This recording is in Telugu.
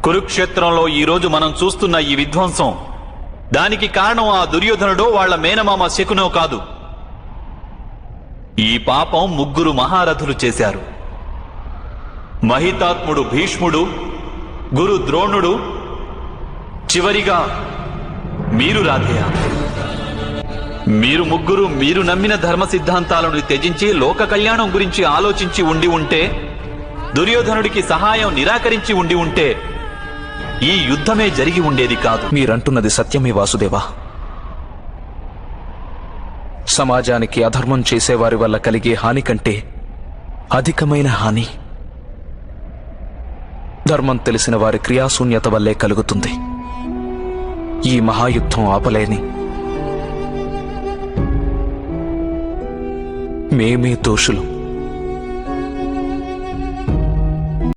కురుక్షేత్రంలో ఈరోజు మనం చూస్తున్న ఈ విధ్వంసం, దానికి కారణం ఆ దుర్యోధనుడో వాళ్ల మేనమామ శకునో కాదు. ఈ పాపం ముగ్గురు మహారథులు చేశారు. మహితాత్ముడు భీష్ముడు, గురు ద్రోణుడు, చివరిగా మీరు రాధేయ. మీరు ముగ్గురు మీరు నమ్మిన ధర్మ సిద్ధాంతాలను త్యజించి లోక కళ్యాణం గురించి ఆలోచించి ఉండి ఉంటే, దుర్యోధనుడికి సహాయం నిరాకరించి ఉండి ఉంటే ఈ యుద్ధమే జరిగి ఉండేది కాదు. మీరంటున్నది సత్యమే వాసుదేవా. సమాజానికి అధర్మం చేసేవారి వల్ల కలిగే హాని కంటే అధికమైన హాని ధర్మం తెలిసిన వారి క్రియాశూన్యత వల్లే కలుగుతుంది. ఈ మహాయుద్ధం ఆపలేని మేమే దోషులు.